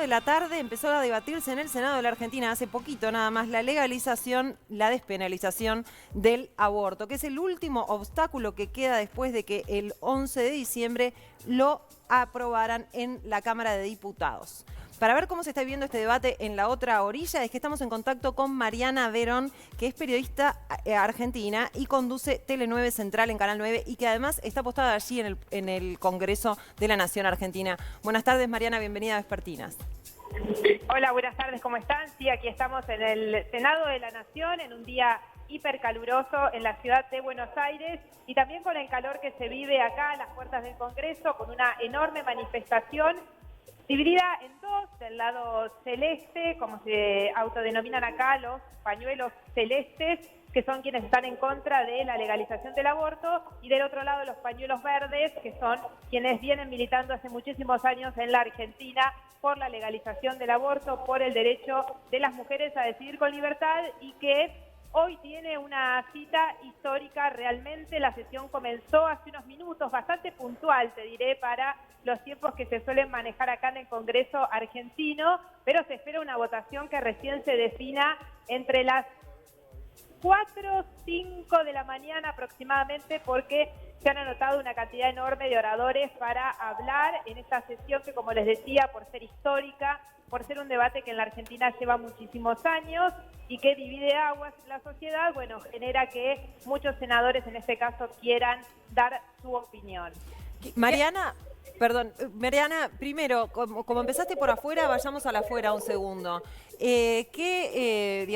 de la tarde empezó a debatirse en el Senado de la Argentina, hace poquito nada más, la legalización, la despenalización del aborto, que es el último obstáculo que queda después de que el 11 de diciembre lo aprobaran en la Cámara de Diputados. Para ver cómo se está viviendo este debate en la otra orilla, es que estamos en contacto con Mariana Verón, que es periodista argentina y conduce Tele9 Central en Canal 9 y que además está postada allí en el Congreso de la Nación Argentina. Buenas tardes, Mariana, bienvenida a Vespertinas. Hola, buenas tardes, ¿cómo están? Sí, aquí estamos en el Senado de la Nación, en un día hipercaluroso en la ciudad de Buenos Aires y también con el calor que se vive acá a las puertas del Congreso, con una enorme manifestación dividida en dos, del lado celeste, como se autodenominan acá los pañuelos celestes, que son quienes están en contra de la legalización del aborto, y del otro lado los pañuelos verdes, que son quienes vienen militando hace muchísimos años en la Argentina por la legalización del aborto, por el derecho de las mujeres a decidir con libertad y que hoy tiene una cita histórica. Realmente la sesión comenzó hace unos minutos, bastante puntual, te diré, para los tiempos que se suelen manejar acá en el Congreso argentino, pero se espera una votación que recién se defina entre las 4 o 5 de la mañana aproximadamente, porque se han anotado una cantidad enorme de oradores para hablar en esta sesión que, como les decía, por ser histórica, por ser un debate que en la Argentina lleva muchísimos años y que divide aguas en la sociedad, bueno, genera que muchos senadores en este caso quieran dar su opinión. Mariana, primero, como empezaste por afuera, vayamos a la afuera un segundo. ¿Qué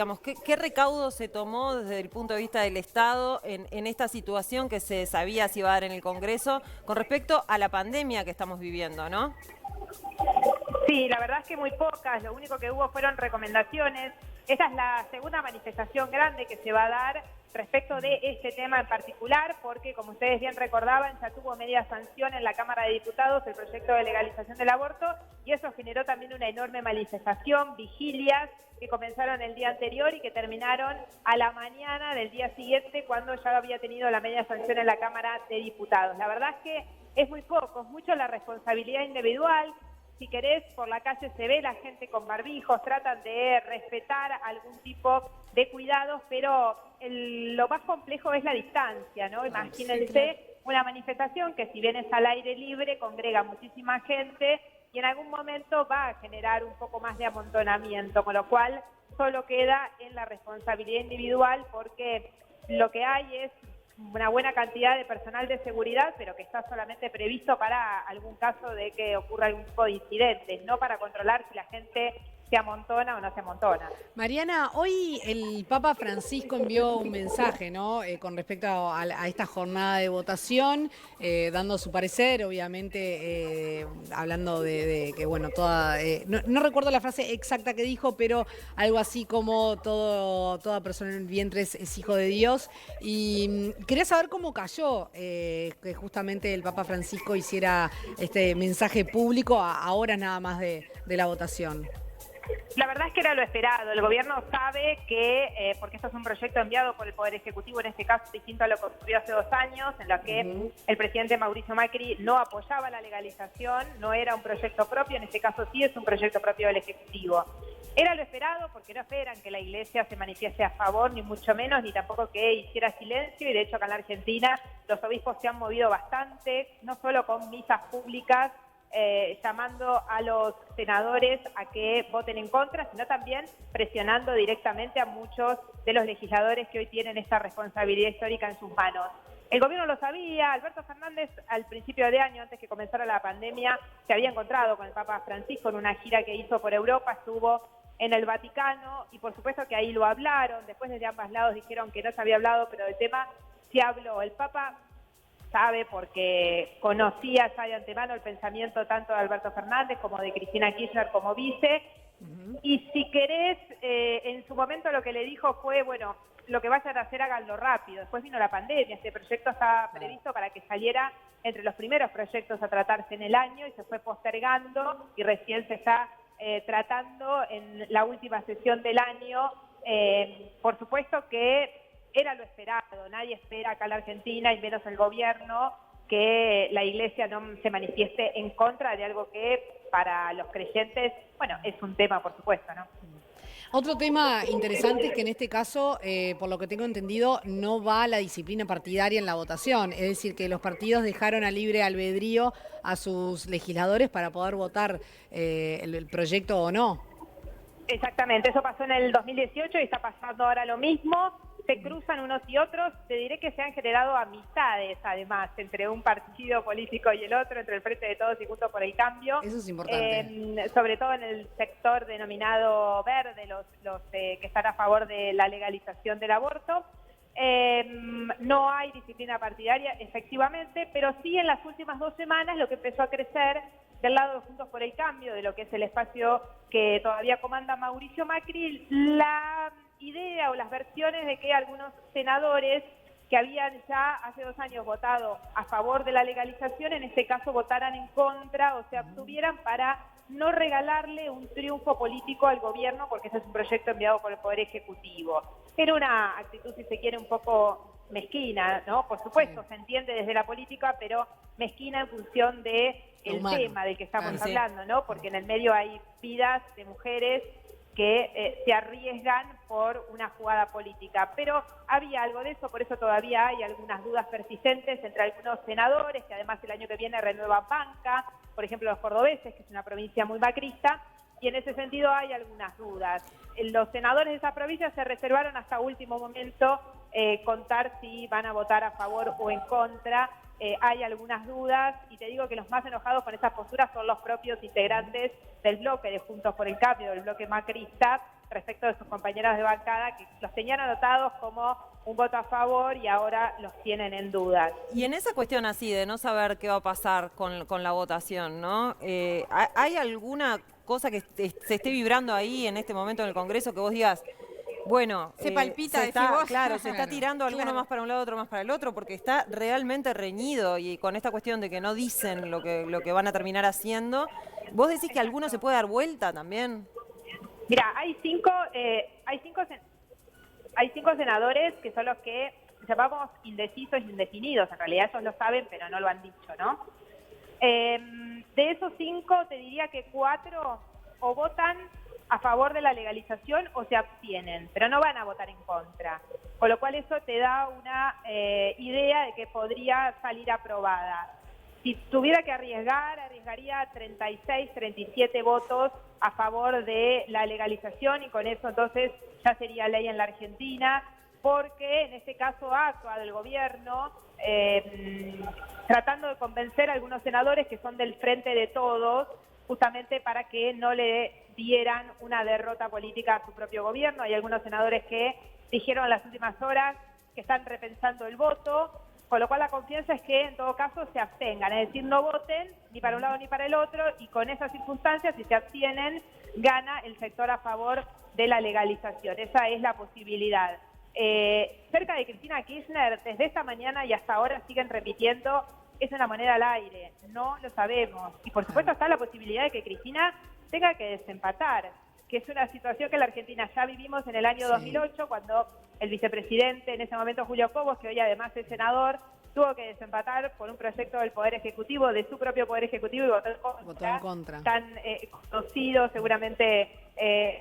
recaudo se tomó desde el punto de vista del Estado en esta situación que se sabía se iba a dar en el Congreso con respecto a la pandemia que estamos viviendo, ¿no? Sí, la verdad es que muy pocas, lo único que hubo fueron recomendaciones. Esta es la segunda manifestación grande que se va a dar respecto de este tema en particular, porque como ustedes bien recordaban, ya tuvo media sanción en la Cámara de Diputados el proyecto de legalización del aborto y eso generó también una enorme manifestación, vigilias que comenzaron el día anterior y que terminaron a la mañana del día siguiente cuando ya había tenido la media sanción en la Cámara de Diputados. La verdad es que es muy poco, es mucho la responsabilidad individual. Si querés, por la calle se ve la gente con barbijos, tratan de respetar algún tipo de cuidados, pero lo más complejo es la distancia, ¿no? Imagínense una manifestación que si bien es al aire libre, congrega muchísima gente y en algún momento va a generar un poco más de amontonamiento, con lo cual solo queda en la responsabilidad individual porque lo que hay es una buena cantidad de personal de seguridad, pero que está solamente previsto para algún caso de que ocurra algún tipo de incidentes, no para controlar si la gente se amontona o no se amontona. Mariana, hoy el Papa Francisco envió un mensaje, ¿no? Con respecto a esta jornada de votación, dando su parecer, obviamente, hablando de que, bueno, no recuerdo la frase exacta que dijo, pero algo así como toda persona en el vientre es hijo de Dios. Y quería saber cómo cayó que justamente el Papa Francisco hiciera este mensaje público a horas nada más de la votación. La verdad es que era lo esperado. El gobierno sabe que, porque esto es un proyecto enviado por el Poder Ejecutivo, en este caso distinto a lo que ocurrió hace 2 años, en lo que el presidente Mauricio Macri no apoyaba la legalización, no era un proyecto propio, en este caso sí es un proyecto propio del Ejecutivo. Era lo esperado porque no esperan que la Iglesia se manifieste a favor, ni mucho menos, ni tampoco que hiciera silencio, y de hecho acá en la Argentina los obispos se han movido bastante, no solo con misas públicas, llamando a los senadores a que voten en contra, sino también presionando directamente a muchos de los legisladores que hoy tienen esta responsabilidad histórica en sus manos. El gobierno lo sabía. Alberto Fernández al principio de año, antes que comenzara la pandemia, se había encontrado con el Papa Francisco en una gira que hizo por Europa, estuvo en el Vaticano y por supuesto que ahí lo hablaron. Después desde ambos lados dijeron que no se había hablado, pero del tema sí habló. El Papa sabe porque conocía ya de antemano el pensamiento tanto de Alberto Fernández como de Cristina Kirchner como vice. Y si querés, en su momento lo que le dijo fue, bueno, lo que vayan a hacer háganlo rápido. Después vino la pandemia, este proyecto estaba previsto para que saliera entre los primeros proyectos a tratarse en el año y se fue postergando y recién se está tratando en la última sesión del año. Por supuesto que era lo esperado, nadie espera acá en la Argentina y menos el gobierno que la Iglesia no se manifieste en contra de algo que para los creyentes, bueno, es un tema, por supuesto, ¿no? Otro tema interesante es que en este caso, por lo que tengo entendido, no va la disciplina partidaria en la votación. Es decir, que los partidos dejaron a libre albedrío a sus legisladores para poder votar el proyecto o no. Exactamente, eso pasó en el 2018 y está pasando ahora lo mismo. Se cruzan unos y otros. Te diré que se han generado amistades, además, entre un partido político y el otro, entre el Frente de Todos y Juntos por el Cambio. Eso es importante. Sobre todo en el sector denominado verde, los que están a favor de la legalización del aborto. No hay disciplina partidaria, efectivamente, pero sí en las últimas 2 semanas lo que empezó a crecer del lado de Juntos por el Cambio, de lo que es el espacio que todavía comanda Mauricio Macri, la idea o las versiones de que algunos senadores que habían ya hace 2 años votado a favor de la legalización, en este caso votaran en contra o se abstuvieran para no regalarle un triunfo político al gobierno, porque ese es un proyecto enviado por el Poder Ejecutivo. Era una actitud, si se quiere, un poco mezquina, ¿no? Por supuesto, se entiende desde la política, pero mezquina en función de el tema del que estamos hablando, ¿no? Porque en el medio hay vidas de mujeres que se arriesgan por una jugada política. Pero había algo de eso, por eso todavía hay algunas dudas persistentes entre algunos senadores, que además el año que viene renuevan banca, por ejemplo los cordobeses, que es una provincia muy macrista, y en ese sentido hay algunas dudas. Los senadores de esa provincia se reservaron hasta último momento contar si van a votar a favor o en contra. Hay algunas dudas y te digo que los más enojados con esas posturas son los propios integrantes del bloque de Juntos por el Cambio, del bloque macrista, respecto de sus compañeros de bancada que los tenían anotados como un voto a favor y ahora los tienen en dudas. Y en esa cuestión así de no saber qué va a pasar con la votación, ¿no? ¿Hay alguna cosa que se esté vibrando ahí en este momento en el Congreso que vos digas, bueno, se palpita, se está, vos. claro, se está tirando alguno más para un lado, otro más para el otro, porque está realmente reñido y con esta cuestión de que no dicen lo que van a terminar haciendo, ¿vos decís que alguno se puede dar vuelta también? Mira, hay cinco senadores que son los que llamamos indecisos y indefinidos. En realidad ellos lo saben, pero no lo han dicho, ¿no? De esos 5, te diría que 4 o votan a favor de la legalización o se abstienen, pero no van a votar en contra. Con lo cual eso te da una idea de que podría salir aprobada. Si tuviera que arriesgaría 36, 37 votos a favor de la legalización y con eso entonces ya sería ley en la Argentina, porque en este caso ha actuado el gobierno tratando de convencer a algunos senadores que son del Frente de Todos, justamente para que no le dieran una derrota política a su propio gobierno. Hay algunos senadores que dijeron en las últimas horas que están repensando el voto, con lo cual la confianza es que en todo caso se abstengan, es decir, no voten ni para un lado ni para el otro, y con esas circunstancias, si se abstienen, gana el sector a favor de la legalización. Esa es la posibilidad. Cerca de Cristina Kirchner, desde esta mañana y hasta ahora siguen repitiendo, es una moneda al aire, no lo sabemos. Y por supuesto está la posibilidad de que Cristina tenga que desempatar, que es una situación que en la Argentina ya vivimos en el año 2008, cuando el vicepresidente, en ese momento Julio Cobos, que hoy además es senador, tuvo que desempatar por un proyecto del Poder Ejecutivo, de su propio Poder Ejecutivo, y votó en contra. Tan conocido, seguramente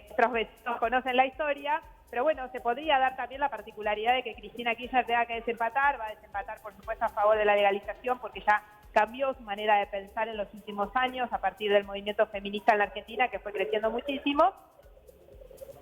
otros vecinos conocen la historia, pero bueno, se podría dar también la particularidad de que Cristina Kirchner tenga que desempatar, va a desempatar por supuesto a favor de la legalización, porque ya cambió su manera de pensar en los últimos años a partir del movimiento feminista en la Argentina, que fue creciendo muchísimo.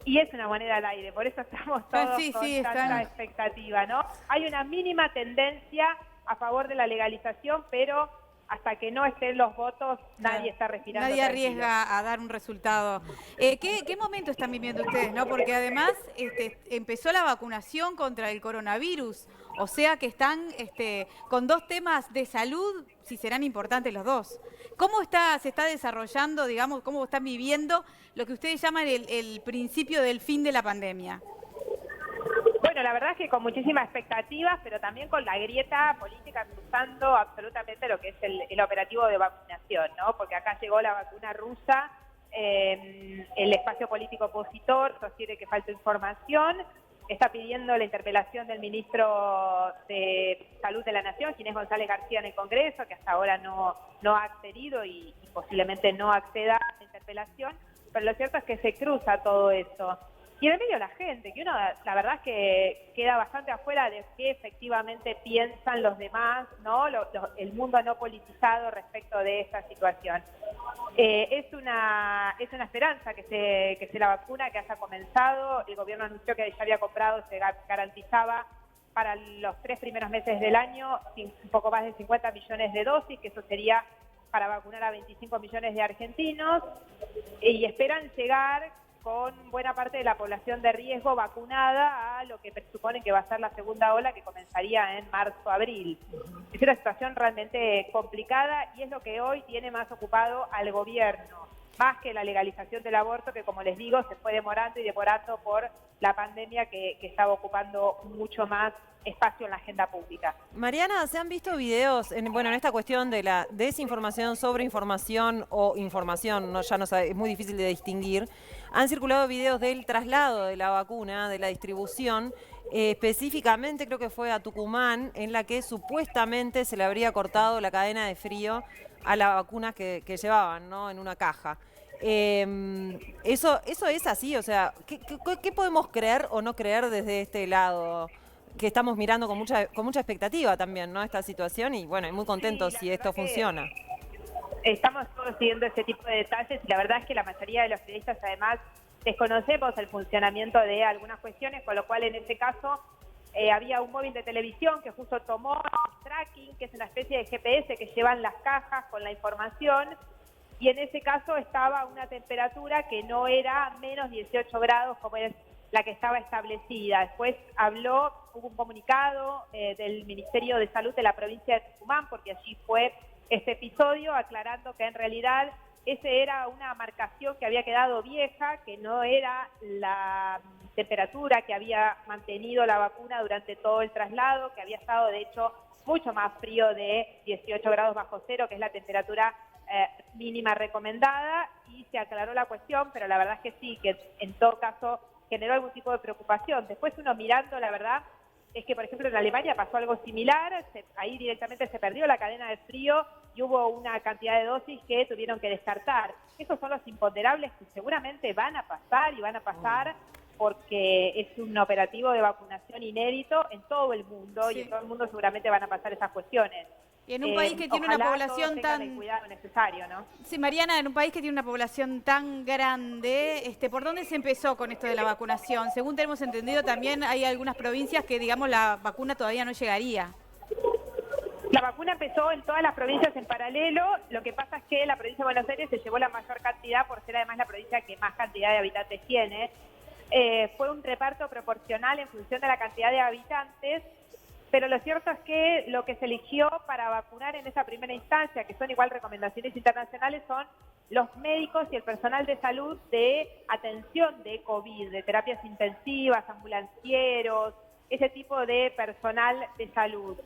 Y es una moneda al aire, por eso estamos todos con tanta expectativa, ¿no? Hay una mínima tendencia a favor de la legalización, pero hasta que no estén los votos, nadie está respirando. Nadie arriesga a dar un resultado. ¿Qué momento están viviendo ustedes, no? Porque además empezó la vacunación contra el coronavirus, o sea que están con 2 temas de salud, si serán importantes los 2. ¿Cómo se está desarrollando, digamos, cómo están viviendo lo que ustedes llaman el principio del fin de la pandemia? Bueno, la verdad es que con muchísimas expectativas, pero también con la grieta política cruzando absolutamente lo que es el operativo de vacunación, ¿no? Porque acá llegó la vacuna rusa, el espacio político opositor sostiene que falta información, está pidiendo la interpelación del ministro de Salud de la Nación, Ginés González García, en el Congreso, que hasta ahora no ha accedido y posiblemente no acceda a la interpelación, pero lo cierto es que se cruza todo eso. Y en el medio la gente, que uno, la verdad es que queda bastante afuera de qué efectivamente piensan los demás, ¿no? El mundo no politizado respecto de esta situación. Es una esperanza que se la vacuna, que haya comenzado. El gobierno anunció que ya había comprado, se garantizaba para los 3 primeros meses del año un poco más de 50 millones de dosis, que eso sería para vacunar a 25 millones de argentinos, y esperan llegar con buena parte de la población de riesgo vacunada a lo que presuponen que va a ser la segunda ola, que comenzaría en marzo-abril. Es una situación realmente complicada y es lo que hoy tiene más ocupado al gobierno, más que la legalización del aborto, que como les digo, se fue demorando y demorando por la pandemia que estaba ocupando mucho más espacio en la agenda pública. Mariana, ¿se han visto videos en esta cuestión de la desinformación, sobreinformación o información? No, ya no sabe, es muy difícil de distinguir. Han circulado videos del traslado de la vacuna, de la distribución, específicamente creo que fue a Tucumán, en la que supuestamente se le habría cortado la cadena de frío a las vacunas que llevaban, ¿no? En una caja. Eso es así, o sea, ¿qué podemos creer o no creer desde este lado? Que estamos mirando con mucha expectativa también, ¿no? Esta situación y bueno, muy contentos si esto funciona. Estamos todos siguiendo ese tipo de detalles y la verdad es que la mayoría de los periodistas además desconocemos el funcionamiento de algunas cuestiones, con lo cual en este caso había un móvil de televisión que justo tomó tracking, que es una especie de GPS que llevan las cajas con la información, y en ese caso estaba una temperatura que no era menos 18 grados como es la que estaba establecida. Después hubo un comunicado del Ministerio de Salud de la provincia de Tucumán, porque allí fue este episodio, aclarando que en realidad ese era una marcación que había quedado vieja, que no era la temperatura que había mantenido la vacuna durante todo el traslado, que había estado de hecho mucho más frío de 18 grados bajo cero, que es la temperatura mínima recomendada, y se aclaró la cuestión, pero la verdad es que sí, que en todo caso generó algún tipo de preocupación. Después uno mirando, la verdad es que, por ejemplo, en Alemania pasó algo similar, ahí directamente se perdió la cadena de frío y hubo una cantidad de dosis que tuvieron que descartar. Esos son los imponderables que seguramente van a pasar y van a pasar porque es un operativo de vacunación inédito en todo el mundo, sí. Y en todo el mundo seguramente van a pasar esas cuestiones. Y en un país que tiene una población tan... el cuidado necesario, ¿no? Sí, Mariana, en un país que tiene una población tan grande, ¿por dónde se empezó con esto de la vacunación? Según tenemos entendido, también hay algunas provincias que, digamos, la vacuna todavía no llegaría. La vacuna empezó en todas las provincias en paralelo. Lo que pasa es que la provincia de Buenos Aires se llevó la mayor cantidad por ser además la provincia que más cantidad de habitantes tiene. Fue un reparto proporcional en función de la cantidad de habitantes. Pero lo cierto es que lo que se eligió para vacunar en esa primera instancia, que son igual recomendaciones internacionales, son los médicos y el personal de salud de atención de COVID, de terapias intensivas, ambulancieros, ese tipo de personal de salud.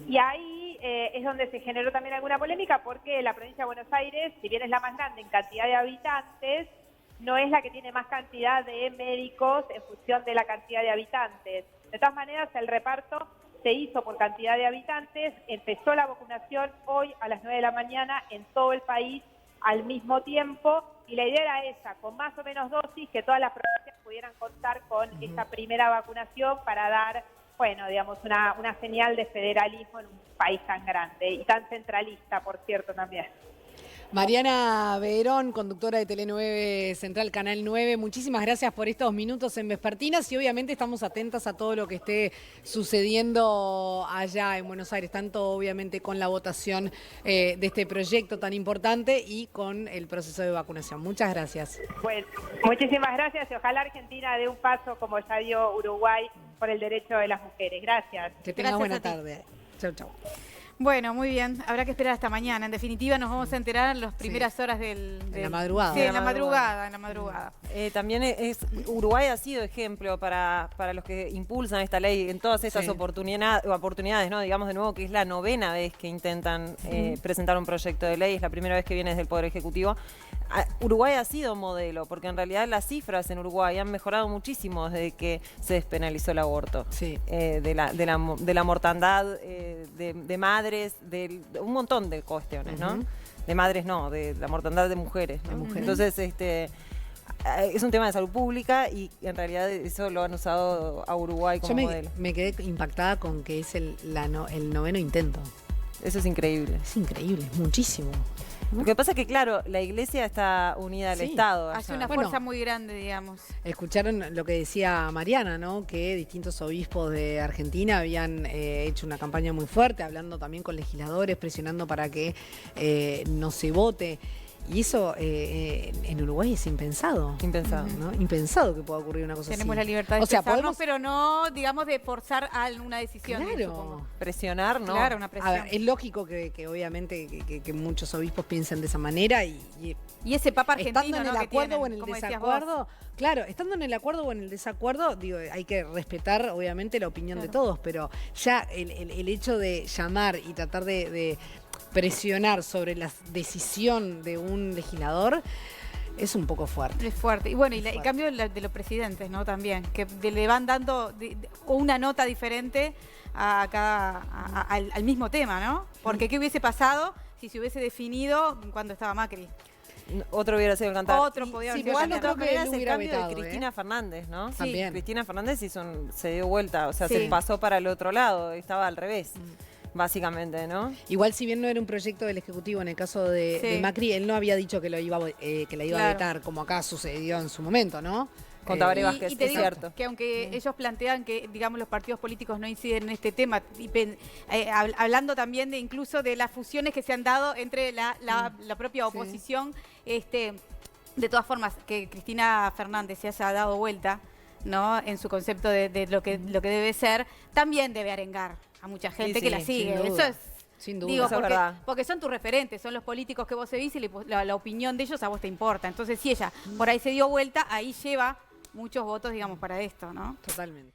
Y ahí es donde se generó también alguna polémica, porque la provincia de Buenos Aires, si bien es la más grande en cantidad de habitantes, no es la que tiene más cantidad de médicos en función de la cantidad de habitantes. De todas maneras, el reparto se hizo por cantidad de habitantes, empezó la vacunación hoy a las 9 de la mañana en todo el país al mismo tiempo, y la idea era esa, con más o menos dosis, que todas las provincias pudieran contar con esta primera vacunación para dar, bueno, digamos, una señal de federalismo en un país tan grande y tan centralista, por cierto, también. Mariana Verón, conductora de Tele9 Central, Canal 9, muchísimas gracias por estos minutos en Vespertinas y obviamente estamos atentas a todo lo que esté sucediendo allá en Buenos Aires, tanto obviamente con la votación de este proyecto tan importante y con el proceso de vacunación. Muchas gracias. Bueno, muchísimas gracias y ojalá Argentina dé un paso como ya dio Uruguay por el derecho de las mujeres. Gracias. Que tengas buena tarde. Chau, chau. Bueno, muy bien. Habrá que esperar hasta mañana. En definitiva, nos vamos a enterar en las primeras horas de la madrugada. Sí, en la madrugada. También Uruguay ha sido ejemplo para los que impulsan esta ley en todas estas oportunidades, ¿no? Digamos de nuevo que es la 9ª vez que intentan presentar un proyecto de ley, es la primera vez que viene desde el Poder Ejecutivo. Uruguay ha sido modelo, porque en realidad las cifras en Uruguay han mejorado muchísimo desde que se despenalizó el aborto. Sí. De la mortandad de madres, de un montón de cuestiones, ¿no? De madres no, de la mortandad de mujeres, ¿no? Entonces, es un tema de salud pública y en realidad eso lo han usado a Uruguay como modelo. Me quedé impactada con que es el 9º intento. Eso es increíble. Es increíble, es muchísimo. Lo que pasa es que, claro, la iglesia está unida al Estado. Hace allá. una fuerza muy grande, digamos. Escucharon lo que decía Mariana, ¿no? Que distintos obispos de Argentina habían hecho una campaña muy fuerte, hablando también con legisladores, presionando para que no se vote. Y eso en Uruguay es impensado. Impensado. ¿No? Impensado que pueda ocurrir una cosa así. Tenemos la libertad de o sea, expresarnos, pero no, digamos, de forzar a una decisión. Claro. Supongo. Presionar, ¿no? Claro, una A presión. ver, es lógico que obviamente que muchos obispos piensen de esa manera y Y ese Papa argentino, estando en el ¿no? que acuerdo tienen, o en el como decías desacuerdo, claro, estando en el acuerdo o en el desacuerdo, digo, hay que respetar obviamente la opinión de todos, pero ya el hecho de llamar y tratar de presionar sobre la decisión de un legislador es un poco fuerte. Es fuerte. Y bueno, y el fuerte. cambio de los presidentes, ¿no? También, que le van dando una nota diferente a al mismo tema, ¿no? Porque ¿qué hubiese pasado si se hubiese definido cuando estaba Macri? Otro hubiera sido el cantar. Otro podía haber sido igual el de cantar. todas maneras Lo el hubiera cambio vetado, de Cristina Fernández, ¿no? Sí. También. Cristina Fernández se dio vuelta, o sea, Sí. se pasó para el otro lado, estaba al revés, básicamente, ¿no? Igual si bien no era un proyecto del Ejecutivo en el caso de Sí. Macri, él no había dicho que la iba a Claro. vetar, como acá sucedió en su momento, ¿no? Con Tabaré Y Vázquez, te es digo cierto. que aunque ellos plantean que, digamos, los partidos políticos no inciden en este tema, y hablando también de incluso de las fusiones que se han dado entre la propia oposición, de todas formas, que Cristina Fernández se haya dado vuelta, ¿no? En su concepto de lo que debe ser, también debe arengar a mucha gente que la sigue. sin Eso duda. es. Sin duda. Digo, Eso es porque, verdad. porque son tus referentes, son los políticos que vos seguís y la opinión de ellos a vos te importa. Entonces, si ella por ahí se dio vuelta, ahí lleva muchos votos, digamos, para esto, ¿no? Totalmente.